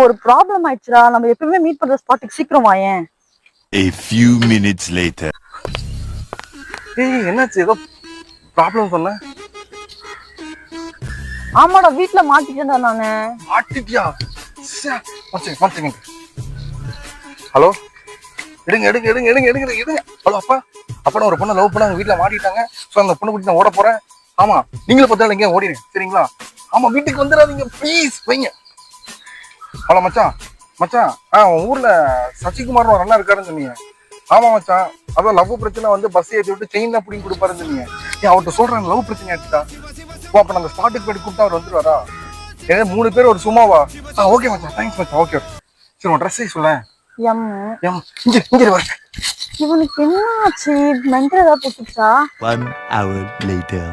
ஒரு ப்ராப்ளம் ஆயிடுச்சுடா. நம்ம எப்பவுமே மீட் பண்ற ஸ்பாட்டுக்கு சீக்கிரம் வாயேன். A few minutes later. ஏய் என்னாச்சு? ஏதோ ப்ராப்ளம் சொன்ன? ஆமாடா, வீட்ல மாட்டிட்டேன்டா நானு. மாட்டிட்டியா? மச்சான். ஹலோ, எடுங்க. ஹலோ அப்பா, நான் ஒரு பொண்ணை லவ் பண்ண அவங்க வீட்டுல மாட்டிட்டாங்க. ஸோ அந்த பொண்ணு கூட்டி நான் ஓட போறேன். ஆமா, நீங்களும் பார்த்தாலும் எங்கேயும் ஓடிடுங்க சரிங்களா? ஆமா, வீட்டுக்கு வந்துடாதீங்க ப்ளீஸ், வைங்க. ஹலோ மச்சான், உன் ஊர்ல சசிகுமார்னு ஒரு அண்ணா இருக்காருன்னு சொன்னீங்க. ஆமா மச்சான், அதான் லவ் பிரச்சனை வந்து பஸ் ஏற்றி விட்டு செயின்லாம் பிடிங்கி கொடுப்பாருன்னு சொன்னீங்க. அவர்கிட்ட சொல்றேன் லவ் பிரச்சனை ஆயிடுச்சா. அப்ப அந்த ஸ்பாட்டுக்கு போயிட்டு கூப்பிட்டா அவர் வந்துருவாரா? ஏன்னா 3 பேர் ஒரு சும்மாவா? ஓகே மச்சான், தேங்க்ஸ் மச்சான். ஓகே சரி, உன் ட்ரெஸ்ஸே சொல்ல. இவனுக்கு என்ன ஆச்சு? மென்டல் ஏதாவது போட்டுச்சா? 1 hour later.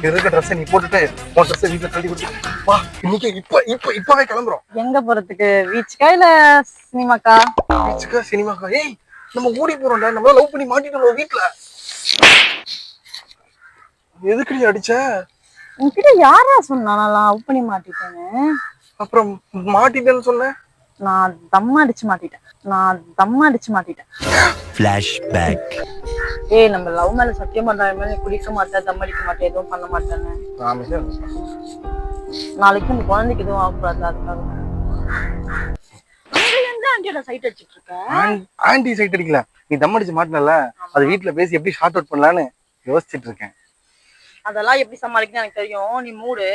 இருக்க ட்ரெஸ் நீ போட்டுட்டு உன் ட்ரெஸ் வீட்டுல தள்ளி கொடுத்து வா. இன்னைக்கு இப்பவே கிளம்புறோம். எங்க போறதுக்கு? பீச்சுக்கா இல்ல சினிமாக்கா? சினிமாக்கா. ஏய் நம்ம ஓடி போறோம்டா. நம்ம லவ் பண்ணி மாட்டிட்டோம் வீட்டுல. எதுக்கு அடிச்ச? உன்கிட்ட யாரா சொன்னா நான் லவ் பண்ணி மாட்டிட்டேன்னு? அப்புறம் மாட்டிட்டேன்னு சொன்ன. நான் தம் அடிச்சு மாட்டிட்டேன். Flashback. ஏய், நம்ம லவ் மேல சத்தியம் பண்றாங்க. குடிக்க மாட்டேன், தம் அடிக்க மாட்டேன், எதுவும் பண்ண மாட்டேன்னு. நாளைக்கு இந்த குழந்தைக்கு எதுவும் ஆகக்கூடாது, அதுக்காக. ஆண்டியோட சைட் அடிச்சிட்டு இருக்க. ஆண்டி சைட் அடிக்கல, நீ தம் அடிச்சு மாட்டினல. அது வீட்டுல பேசி எப்படி ஷார்ட் அவுட் பண்ணலான்னு யோசிச்சுட்டு இருக்கேன். அதெல்லாம் எப்படி சமாளிக்கணும் எனக்கு தெரியும். நீ மூடு.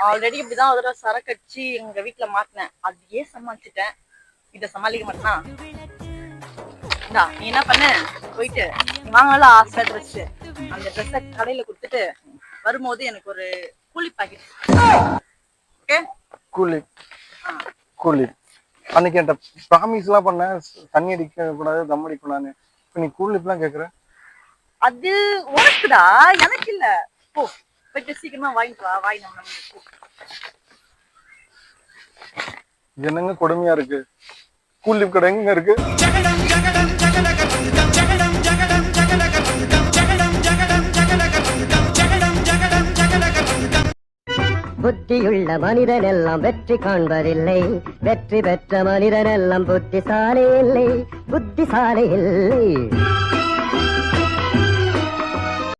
ஆல்ரெடி இப்படிதான் ஒரு தடவை சரக்கு அடிச்சு எங்க வீட்டுல மாட்டினேன். அதையே சமாளிச்சுட்டேன். இத சமாளிக்க மாட்டேனா? நீ என்ன பண்ண, போயிட்டு நீ வாங்கல ஆசை ட்ரெஸ், அந்த ட்ரெஸ்ஸ கடையில கொடுத்துட்டு வரும்போது எனக்கு ஒரு கூலிப் பாக்கெட். ஓகே? கூலிப் அன்னைக்கு என்கிட்ட ப்ராமிஸ் எல்லாம் பண்ண, தண்ணி அடிக்க கூடாது, தம் அடிக்க கூடாதுன்னு. இப்ப நீ கூலிப் எல்லாம் கேக்குற. அது உனக்குடா, எனக்கு இல்ல. போ, போயிட்டு சீக்கிரமா வாங்கிட்டு வா. வாய் நம்ம என்னங்க கொடுமையா இருக்கு. கூலிப் கடை எங்க இருக்கு? புத்தியுள்ள மனிதன் எல்லாம் வெற்றி காண்பதில்லை. வெற்றி பெற்ற மனிதன் எல்லாம் புத்திசாலி இல்லை.